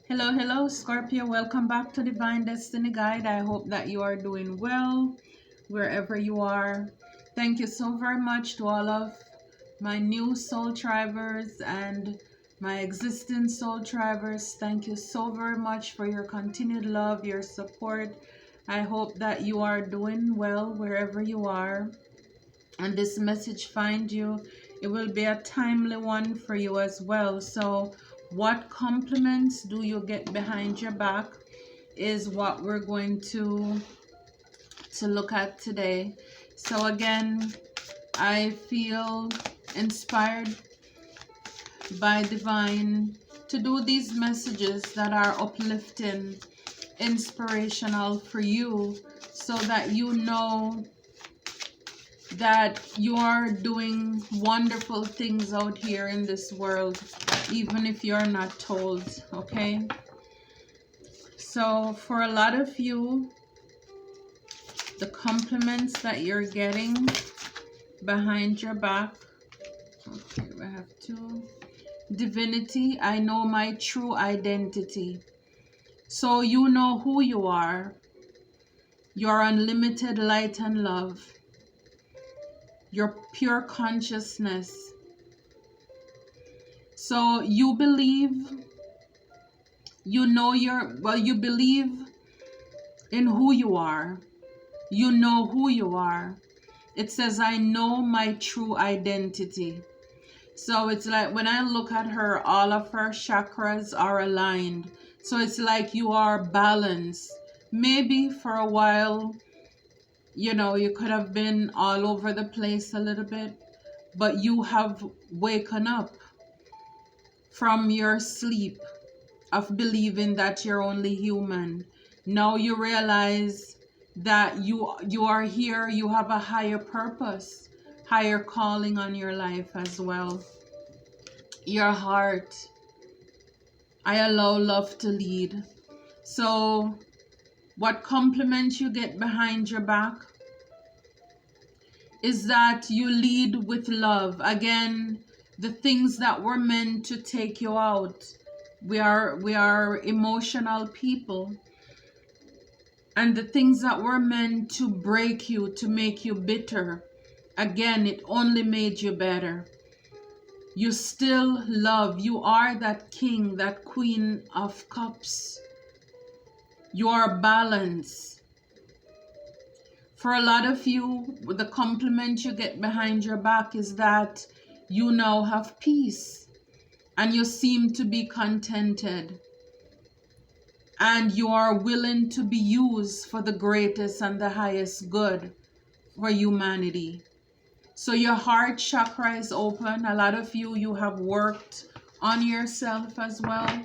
Hello, Scorpio. Welcome back to Divine Destiny Guide. I hope that you are doing well wherever you are. Thank you so very much to all of my new soul tribers and my existing soul tribers. Thank you so very much for your continued love, your support. I hope that you are doing well wherever you are and this message find you. It will be a timely one for you as well. So what compliments do you get behind your back is what we're going to look at today. So again, I feel inspired by divine to do these messages that are uplifting, inspirational for you, so that you know that you are doing wonderful things out here in this world, even if you're not told. Okay, so for a lot of you, the compliments that you're getting behind your back, okay, we have two. Divinity, I know my true identity. So you know who you are. Your unlimited light and love, your pure consciousness. So you believe, you believe in who you are. You know who you are. It says, I know my true identity. So it's like when I look at her, all of her chakras are aligned. So it's like you are balanced. Maybe for a while, you could have been all over the place a little bit, but you have woken up from your sleep of believing that you're only human. Now you realize that you are here, you have a higher purpose, higher calling on your life as well. Your heart, I allow love to lead. So what compliment you get behind your back is that you lead with love. Again, the things that were meant to take you out. We are emotional people. And the things that were meant to break you, to make you bitter, again, it only made you better. You still love. You are that king, that queen of cups. You are balanced. For a lot of you, the compliment you get behind your back is that you now have peace and you seem to be contented and you are willing to be used for the greatest and the highest good for humanity. So your heart chakra is open. A lot of you have worked on yourself as well.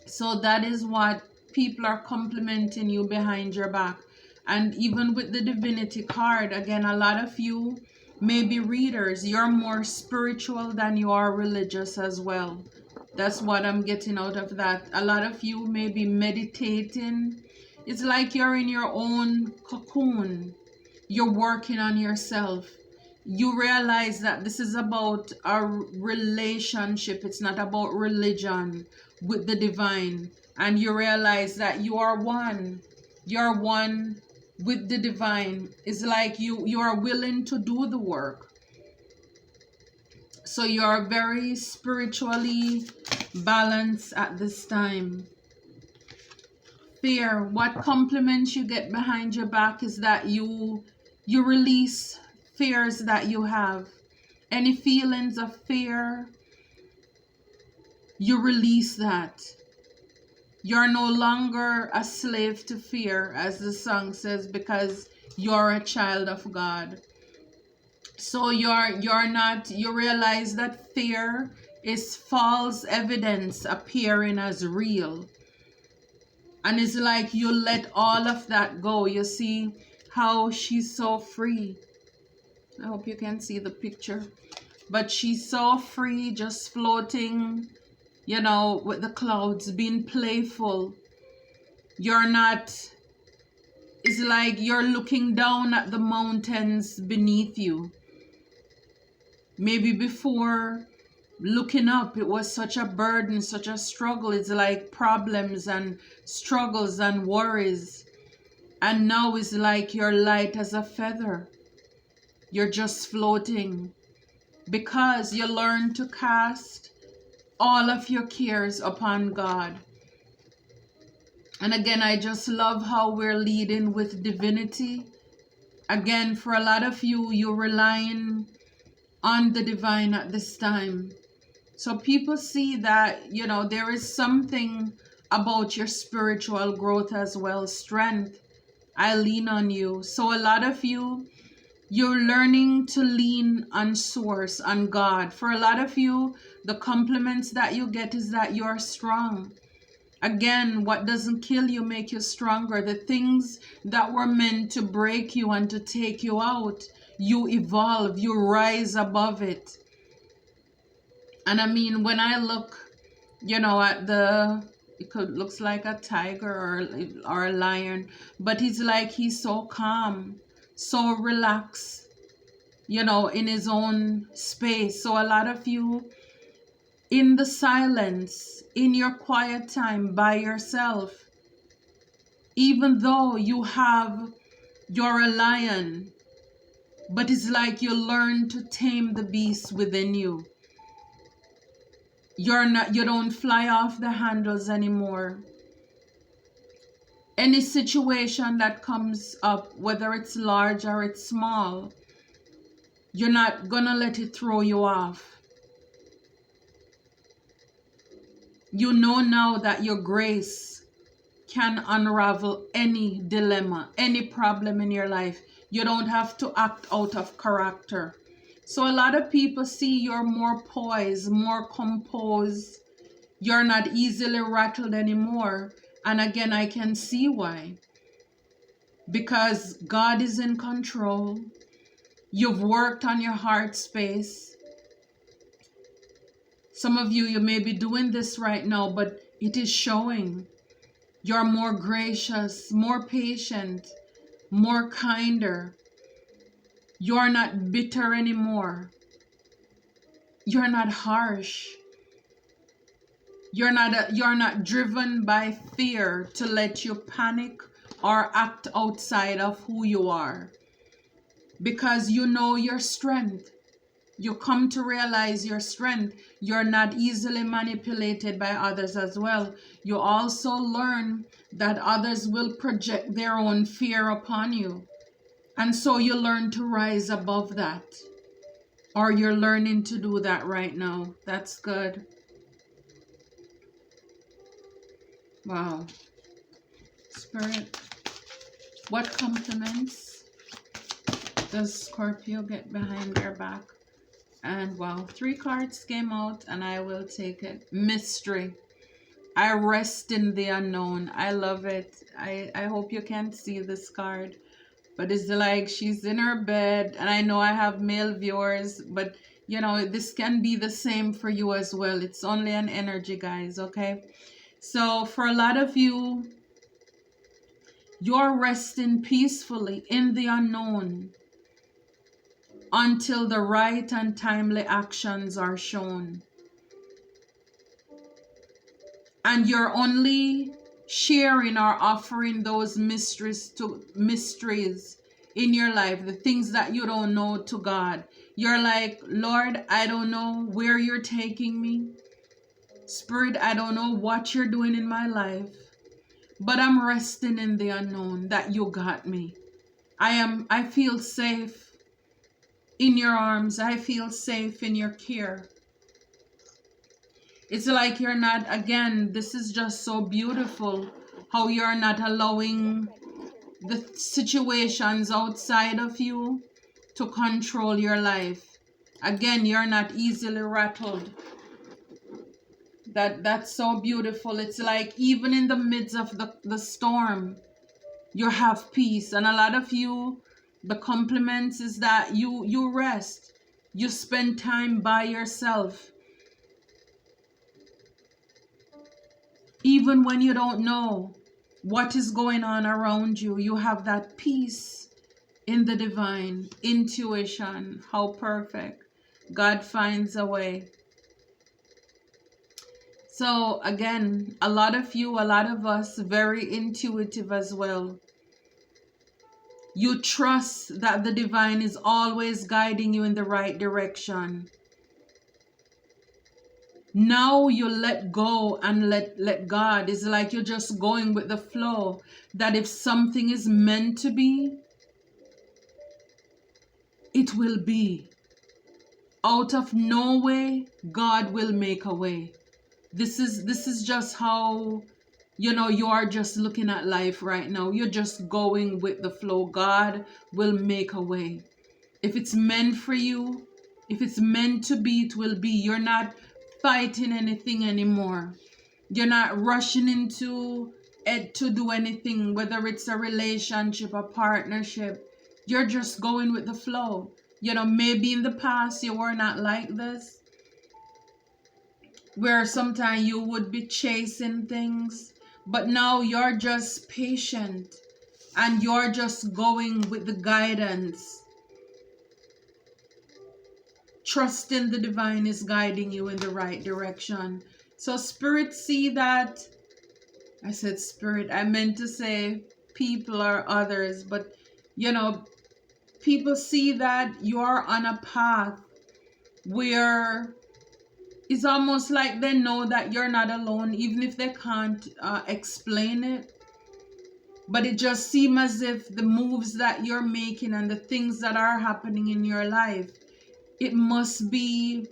So that is what people are complimenting you behind your back. And even with the divinity card, again, a lot of you may be readers. You're more spiritual than you are religious as well. That's what I'm getting out of that. A lot of you may be meditating. It's like you're in your own cocoon. You're working on yourself. You realize that this is about a relationship. It's not about religion with the divine. And you realize that you are one. You're one with the divine. It's like you are willing to do the work. So you're very spiritually balanced at this time. Fear, what compliments you get behind your back is that you release fears that you have. Any feelings of fear, you release that. You're no longer a slave to fear, as the song says, because you're a child of God. So you realize that fear is false evidence appearing as real. And it's like you let all of that go. You see how she's so free. I hope you can see the picture. But she's so free, just floating, with the clouds, being playful. You're not, it's like you're looking down at the mountains beneath you. Maybe before, looking up, it was such a burden, such a struggle. It's like problems and struggles and worries. And now it's like you're light as a feather. You're just floating because you learn to cast all of your cares upon God. And again, I just love how we're leading with divinity. Again, for a lot of you, you're relying on the divine at this time. So people see that, you know, there is something about your spiritual growth as well, strength. I lean on you. So a lot of you, you're learning to lean on source, on God. For a lot of you, the compliments that you get is that you're strong. Again, what doesn't kill you make you stronger. The things that were meant to break you and to take you out, you evolve, you rise above it. And I mean, when I look, you know, at looks like a tiger or a lion, but it's like he's so calm, so relaxed, you know, in his own space. So a lot of you, in the silence, in your quiet time by yourself, even though you're a lion, but it's like you learn to tame the beast within you. You don't fly off the handles anymore. Any situation that comes up, whether it's large or it's small, you're not gonna let it throw you off. You know now that your grace can unravel any dilemma, any problem in your life. You don't have to act out of character. So a lot of people see you're more poised, more composed. You're not easily rattled anymore. And again, I can see why. Because God is in control. You've worked on your heart space. Some of you may be doing this right now, but it is showing. You're more gracious, more patient, more kinder. You're not bitter anymore. You're not harsh. You're not driven by fear to let you panic or act outside of who you are. Because you know your strength. You come to realize your strength. You're not easily manipulated by others as well. You also learn that others will project their own fear upon you. And so you learn to rise above that. Or you're learning to do that right now. That's good. Wow. Spirit, what compliments does Scorpio get behind their back? And wow, 3 cards came out and I will take it. Mystery. I rest in the unknown. I love it. I hope you can see this card. But it's like she's in her bed. And I know I have male viewers. But, you know, this can be the same for you as well. It's only an energy, guys. Okay? So for a lot of you, you're resting peacefully in the unknown until the right and timely actions are shown. And you're only sharing or offering those mysteries in your life, the things that you don't know, to God. You're like, Lord, I don't know where you're taking me. Spirit, I don't know what you're doing in my life, but I'm resting in the unknown that you got me. I feel safe in your arms. I feel safe in your care. It's like you're not, again, this is just so beautiful how you're not allowing the situations outside of you to control your life. Again, you're not easily rattled. That's so beautiful. It's like even in the midst of the storm, you have peace. And a lot of you, the compliments is that you rest. You spend time by yourself. Even when you don't know what is going on around you, you have that peace in the divine. Intuition. How perfect. God finds a way. So again, a lot of you, a lot of us, very intuitive as well. You trust that the divine is always guiding you in the right direction. Now you let go and let God. It's like you're just going with the flow. That if something is meant to be, it will be. Out of no way, God will make a way. This is just how, you are just looking at life right now. You're just going with the flow. God will make a way. If it's meant for you, if it's meant to be, it will be. You're not fighting anything anymore. You're not rushing into it to do anything, whether it's a relationship, a partnership. You're just going with the flow. Maybe in the past you were not like this, where sometimes you would be chasing things, but now you're just patient and you're just going with the guidance. Trusting the divine is guiding you in the right direction. So spirit see that, I said spirit, I meant to say people or others, but people see that you're on a path where it's almost like they know that you're not alone, even if they can't explain it. But it just seems as if the moves that you're making and the things that are happening in your life, it must be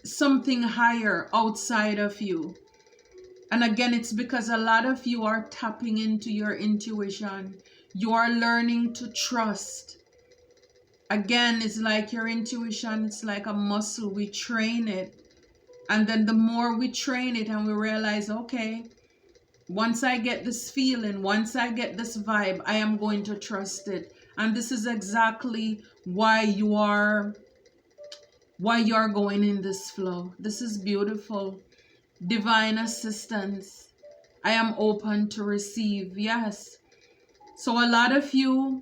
something higher outside of you. And again, it's because a lot of you are tapping into your intuition. You are learning to trust. Again, it's like your intuition, it's like a muscle. We train it. And then the more we train it and we realize, okay, once I get this feeling, once I get this vibe, I am going to trust it. And this is exactly why you're going in this flow. This is beautiful. Divine assistance. I am open to receive. Yes. So a lot of you,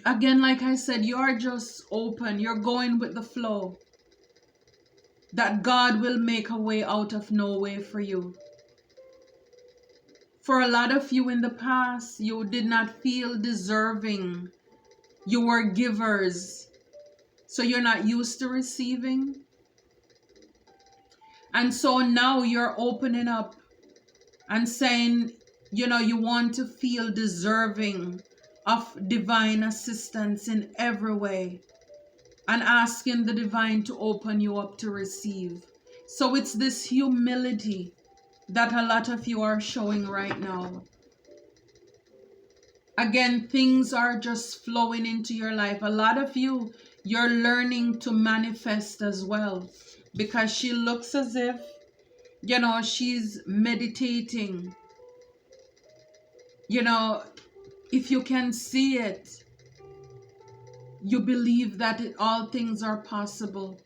again, like I said, you're just open. You're going with the flow. That God will make a way out of no way for you. For a lot of you in the past, you did not feel deserving. You were givers. So you're not used to receiving. And so now you're opening up and saying, you want to feel deserving of divine assistance in every way. And asking the divine to open you up to receive. So it's this humility that a lot of you are showing right now. Again, things are just flowing into your life. A lot of you, you're learning to manifest as well. Because she looks as if, she's meditating. If you can see it, you believe that all things are possible.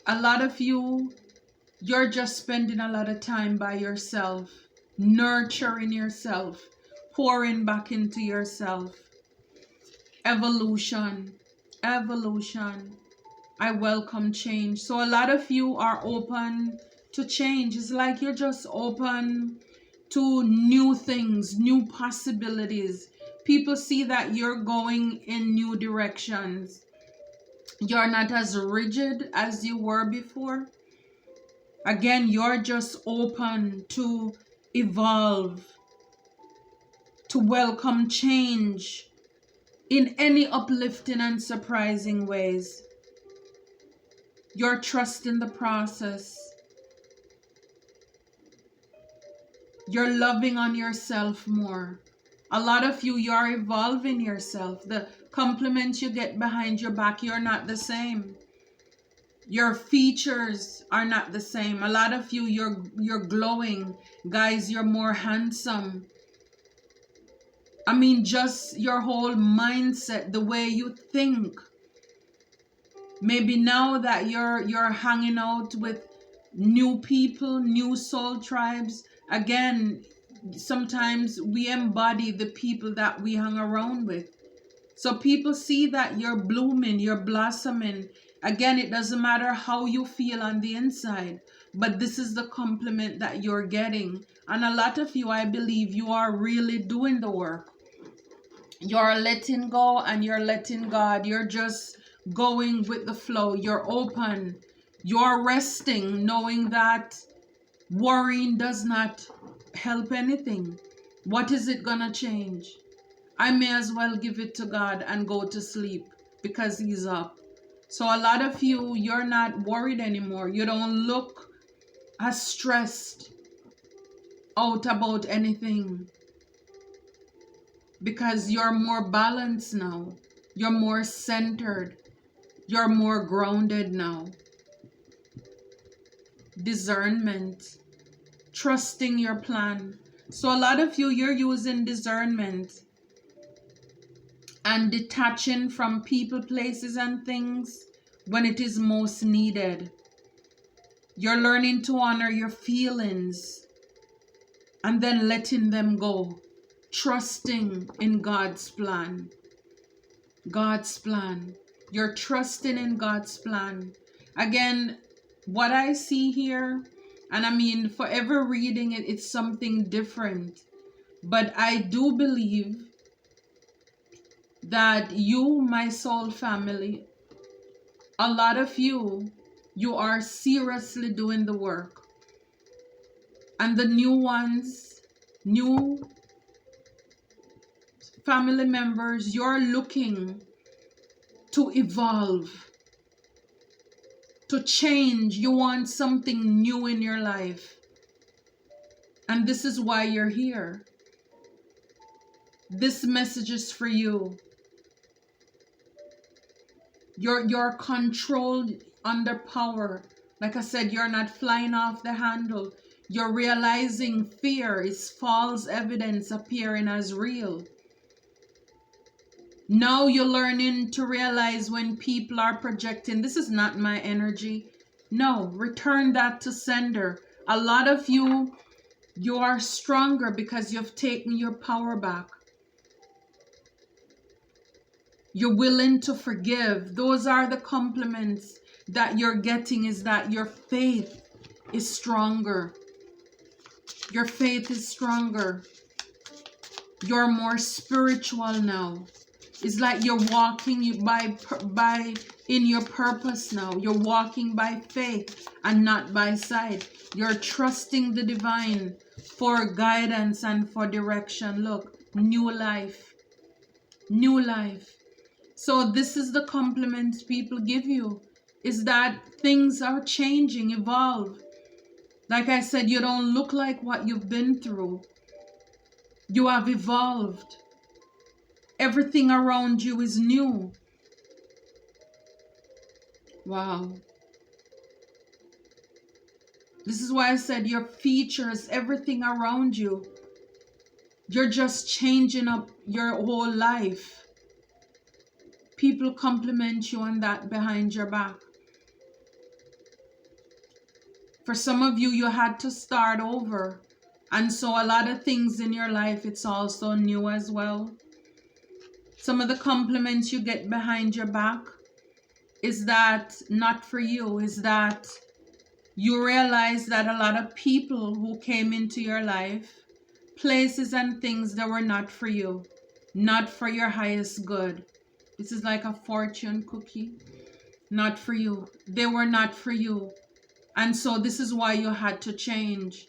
A lot of you, you're just spending a lot of time by yourself, nurturing yourself, pouring back into yourself. Evolution. I welcome change. So a lot of you are open to change. It's like you're just open to new things, new possibilities. People see that you're going in new directions. You're not as rigid as you were before. Again, you're just open to evolve, to welcome change in any uplifting and surprising ways. You're trusting the process. You're loving on yourself more. A lot of you, you're evolving yourself. The compliments you get behind your back, you're not the same. Your features are not the same. A lot of you, you're glowing. Guys, you're more handsome. I mean, just your whole mindset, the way you think. Maybe now that you're hanging out with new people, new soul tribes, again, sometimes we embody the people that we hang around with. So people see that you're blooming, you're blossoming. Again, it doesn't matter how you feel on the inside, but this is the compliment that you're getting. And a lot of you, I believe, you are really doing the work. You're letting go and you're letting God. You're just going with the flow. You're open. You're resting, knowing that worrying does not help anything. What is it gonna change? I may as well give it to God and go to sleep because He's up. So a lot of you, you're not worried anymore. You don't look as stressed out about anything because you're more balanced now. You're more centered. You're more grounded now. Discernment. Trusting your plan. So a lot of you, you're using discernment and detaching from people, places, and things when it is most needed. You're learning to honor your feelings and then letting them go. Trusting in God's plan. God's plan. You're trusting in God's plan. Again, what I see here, and I mean, for every reading it, it's something different. But I do believe that you, my soul family, a lot of you, you are seriously doing the work. And the new ones, new family members, you're looking to evolve, to change. You want something new in your life. And this is why you're here. This message is for you. You're controlled, under power. Like I said, you're not flying off the handle. You're realizing fear is false evidence appearing as real. Now you're learning to realize when people are projecting, this is not my energy. No, return that to sender. A lot of you, you are stronger because you've taken your power back. You're willing to forgive. Those are the compliments that you're getting, is that your faith is stronger. Your faith is stronger. You're more spiritual now. It's like you're walking by in your purpose now. You're walking by faith and not by sight. You're trusting the divine for guidance and for direction. Look, new life. New life. So this is the compliments people give you, is that things are changing, evolve. Like I said, you don't look like what you've been through. You have evolved. Everything around you is new. Wow. This is why I said your features, everything around you, you're just changing up your whole life. People compliment you on that behind your back. For some of you, you had to start over. And so a lot of things in your life, it's also new as well. Some of the compliments you get behind your back is that not for you, is that you realize that a lot of people who came into your life, places and things that were not for you, not for your highest good. This is like a fortune cookie. Not for you. They were not for you. And so this is why you had to change.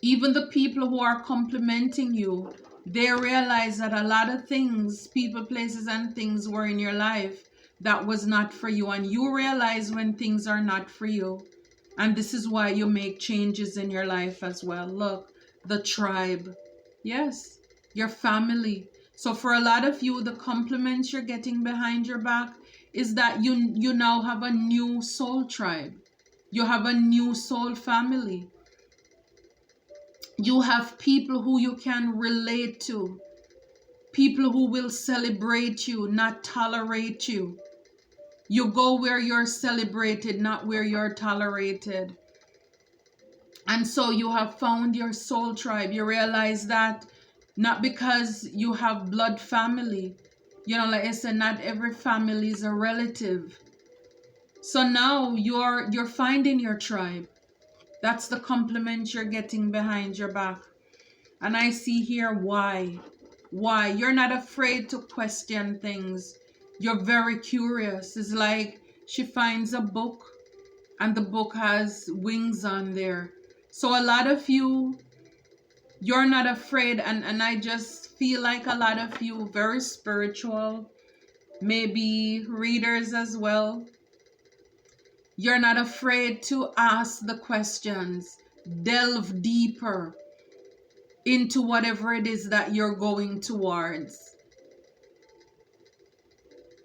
Even the people who are complimenting you, they realize that a lot of things, people, places, and things were in your life that was not for you. And you realize when things are not for you. And this is why you make changes in your life as well. Look, the tribe. Yes. Your family. So for a lot of you, the compliments you're getting behind your back is that you now have a new soul tribe. You have a new soul family. You have people who you can relate to. People who will celebrate you, not tolerate you. You go where you're celebrated, not where you're tolerated. And so you have found your soul tribe. You realize that Not because you have blood family. You know, like I said, not every family is a relative. So now you're finding your tribe. That's the compliment you're getting behind your back. And I see here why. Why? You're not afraid to question things. You're very curious. It's like she finds a book and the book has wings on there. So a lot of you, you're not afraid, and I just feel like a lot of you very spiritual, maybe readers as well. You're not afraid to ask the questions, delve deeper into whatever it is that you're going towards.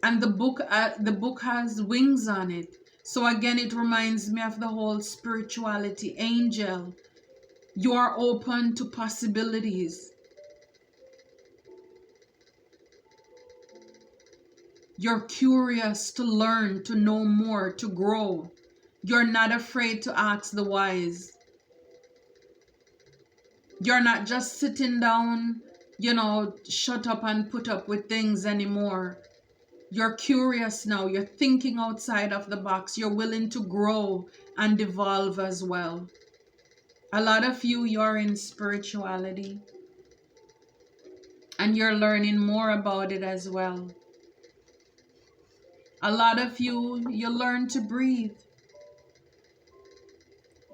And the book has wings on it. So again, it reminds me of the whole spirituality. Angel, you are open to possibilities. You're curious to learn, to know more, to grow. You're not afraid to ask the wise. You're not just sitting down, shut up and put up with things anymore. You're curious now. You're thinking outside of the box. You're willing to grow and evolve as well. A lot of you're in spirituality and you're learning more about it as well. A lot of you learn to breathe.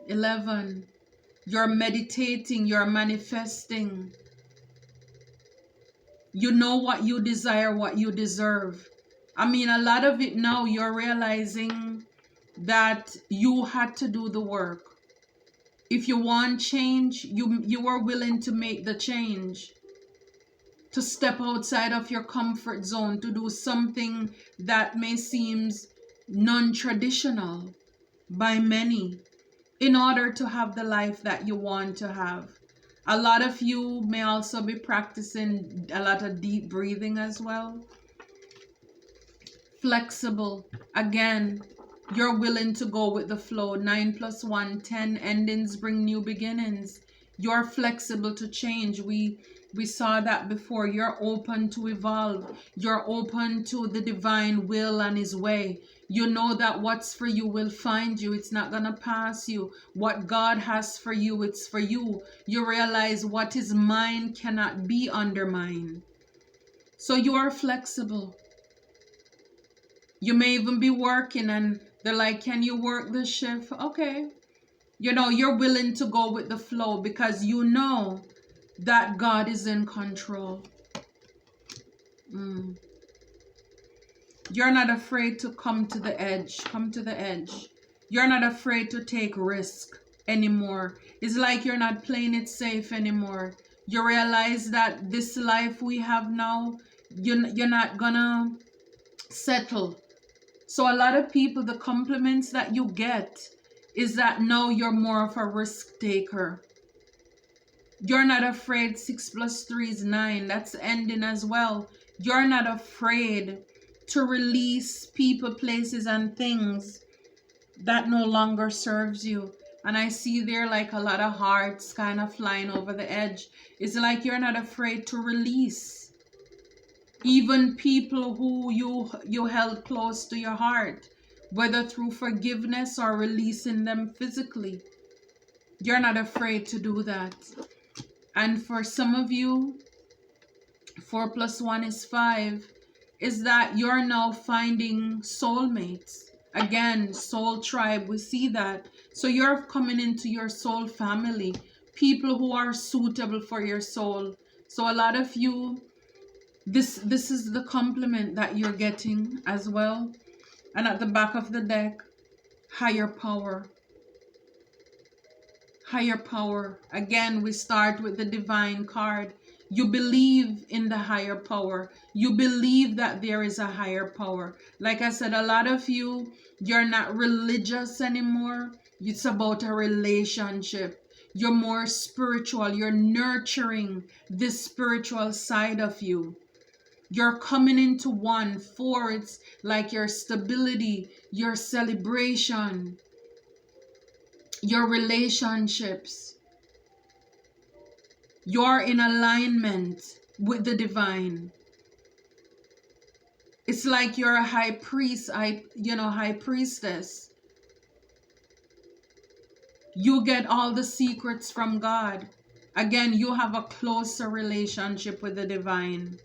11, you're meditating, you're manifesting. You know what you desire, what you deserve. I mean, a lot of it now you're realizing that you had to do the work. If you want change, you are willing to make the change, to step outside of your comfort zone, to do something that may seem non-traditional by many, in order to have the life that you want to have. A lot of you may also be practicing a lot of deep breathing as well. Flexible. Again, you're willing to go with the flow. 9 + 1, 10. Endings bring new beginnings. You're flexible to change. We saw that before. You're open to evolve. You're open to the divine will and his way. You know that what's for you will find you. It's not going to pass you. What God has for you, it's for you. You realize what is mine cannot be undermined. So you are flexible. You may even be working and they're like, can you work this shift? Okay. You're willing to go with the flow because you know that God is in control. You're not afraid to come to the edge. Come to the edge. You're not afraid to take risk anymore. It's like you're not playing it safe anymore. You realize that this life we have now, you're not gonna settle. So a lot of people, the compliments that you get is that now you're more of a risk taker. You're not afraid. 6 + 3 is 9. That's ending as well. You're not afraid to release people, places, and things that no longer serves you. And I see there like a lot of hearts kind of flying over the edge. It's like you're not afraid to release even people who you held close to your heart, whether through forgiveness or releasing them physically. You're not afraid to do that. And for some of you, 4 + 1 is 5, is that you're now finding soulmates. Again, soul tribe, we see that. So you're coming into your soul family, people who are suitable for your soul. So a lot of you, this is the compliment that you're getting as well. And at the back of the deck, higher power. Higher power. Again, we start with the divine card. You believe in the higher power. You believe that there is a higher power. Like I said, a lot of you're not religious anymore. It's about a relationship. You're more spiritual. You're nurturing this spiritual side of you. You're coming into 1. 4, it's like your stability, your celebration, your relationships. You're in alignment with the divine. It's like you're a high priest, high priestess. You get all the secrets from God. Again, you have a closer relationship with the divine.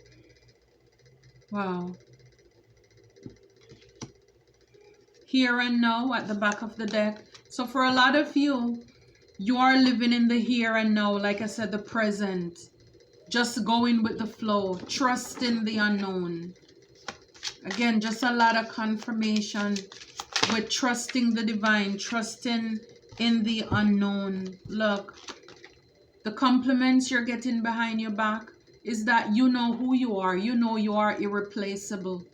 Wow. Here and now at the back of the deck. So for a lot of you, you are living in the here and now, like I said, the present. Just going with the flow, trusting the unknown. Again, just a lot of confirmation with trusting the divine, trusting in the unknown. Look, the compliments you're getting behind your back is that you know who you are. You know you are irreplaceable.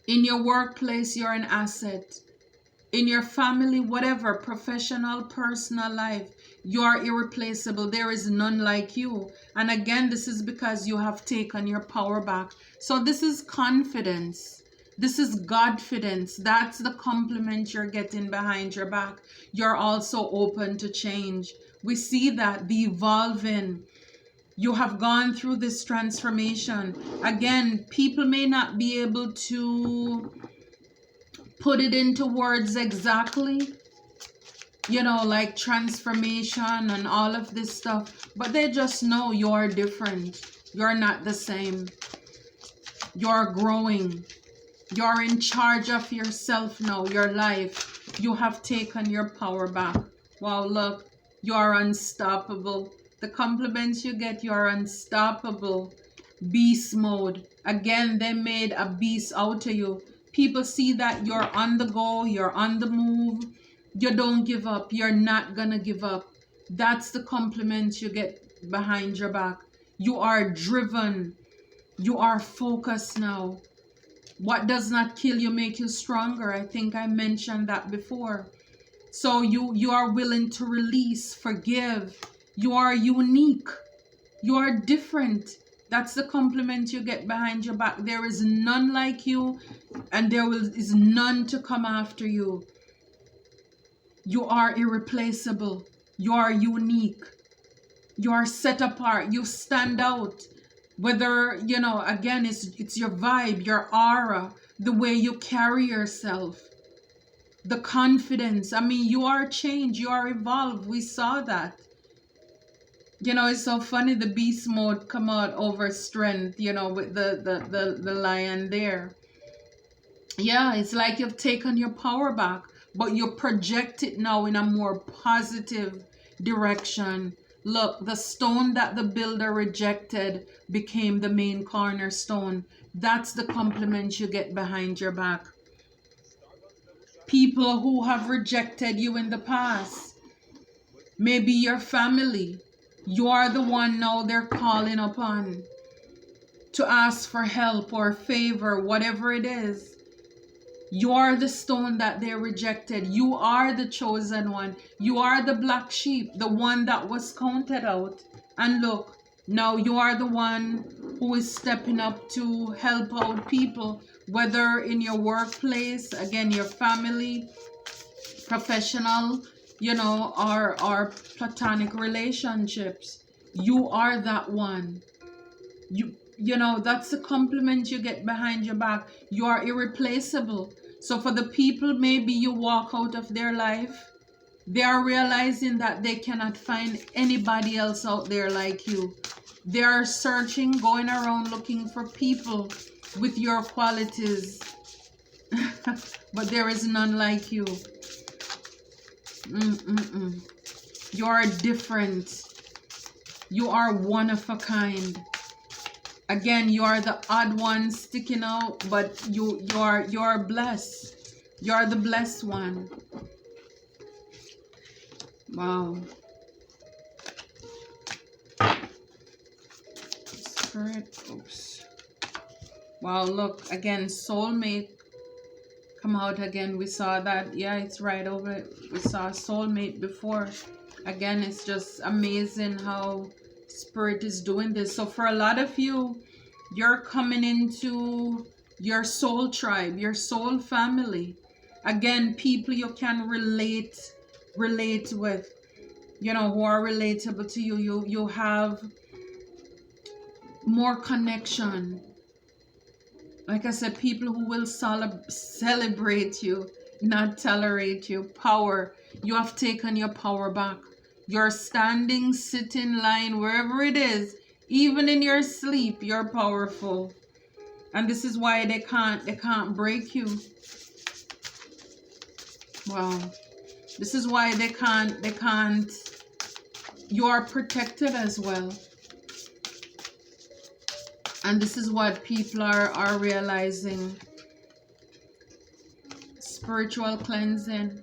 In your workplace, you're an asset. In your family, whatever, professional, personal life, you are irreplaceable. There is none like you. And again, this is because you have taken your power back. So this is confidence. This is Godfidence. That's the compliment you're getting behind your back. You're also open to change. We see that the evolving. You have gone through this transformation. Again, people may not be able to put it into words exactly, like transformation and all of this stuff, but they just know you're different. You're not the same. You're growing. You're in charge of yourself now, your life. You have taken your power back. Wow, look, you're unstoppable. The compliments you get, you're unstoppable. Beast mode. Again, they made a beast out of you. People see that you're on the go, you're on the move. You don't give up. You're not gonna give up. That's the compliment you get behind your back. You are driven. You are focused now. What does not kill you make you stronger. I think I mentioned that before. So you are willing to release, forgive. You are unique. You are different. That's the compliment you get behind your back. There is none like you, and there is none to come after you. You are irreplaceable. You are unique. You are set apart. You stand out. Whether, again, it's your vibe, your aura, the way you carry yourself, the confidence. I mean, you are changed. You are evolved. We saw that. It's so funny, the beast mode come out over strength, with the lion there. Yeah, it's like you've taken your power back, but you project it now in a more positive direction. Look, the stone that the builder rejected became the main cornerstone. That's the compliment you get behind your back. People who have rejected you in the past, maybe your family, you are the one now they're calling upon to ask for help or favor, whatever it is. You are the stone that they rejected. You are the chosen one. You are the black sheep, the one that was counted out. And look, now you are the one who is stepping up to help out people, whether in your workplace, again, your family, professional, or platonic relationships. You are that one. That's the compliment you get behind your back. You are irreplaceable. So for the people, maybe you walk out of their life, they are realizing that they cannot find anybody else out there like you. They are searching, going around looking for people with your qualities. But there is none like you. You are different. You are one of a kind. Again, you are the odd one sticking out, but you're blessed. You're the blessed one. Wow. Spirit, oops. Wow, look, again, soulmate come out again. We saw that. Yeah, it's right over. We saw soulmate before. Again, it's just amazing how Spirit is doing this. So for a lot of you, you're coming into your soul tribe, your soul family. Again, people you can relate with. you know, who are relatable to you. You have more connection. Like I said, people who will celebrate you, not tolerate you. Power. You have taken your power back. You're standing, sitting, lying, wherever it is, even in your sleep, you're powerful. And this is why they can't break you. Wow. This is why they can't. You are protected as well. And this is what people are realizing. Spiritual cleansing.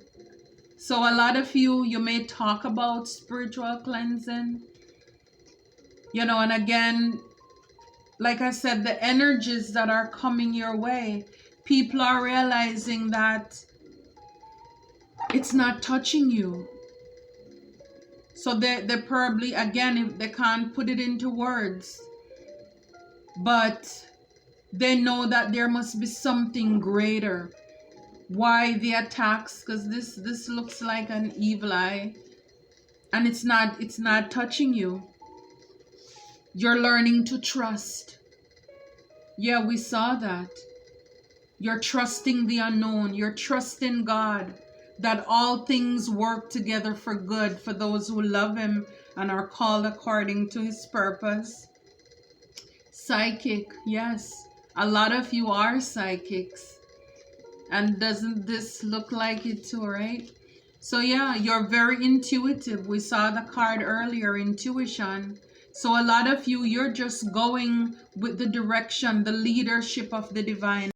So a lot of you may talk about spiritual cleansing. You know, and again, like I said, the energies that are coming your way, people are realizing that it's not touching you. So they probably, again, if they can't put it into words, but they know that there must be something greater. Why the attacks? Because this looks like an evil eye, and it's not touching you. You're learning to trust. Yeah, we saw that. You're trusting the unknown. You're trusting God, that all things work together for good for those who love him and are called according to his purpose. Psychic, yes. A lot of you are psychics. And doesn't this look like it too, right? So yeah, you're very intuitive. We saw the card earlier, intuition. So a lot of you, you're just going with the direction, the leadership of the divine.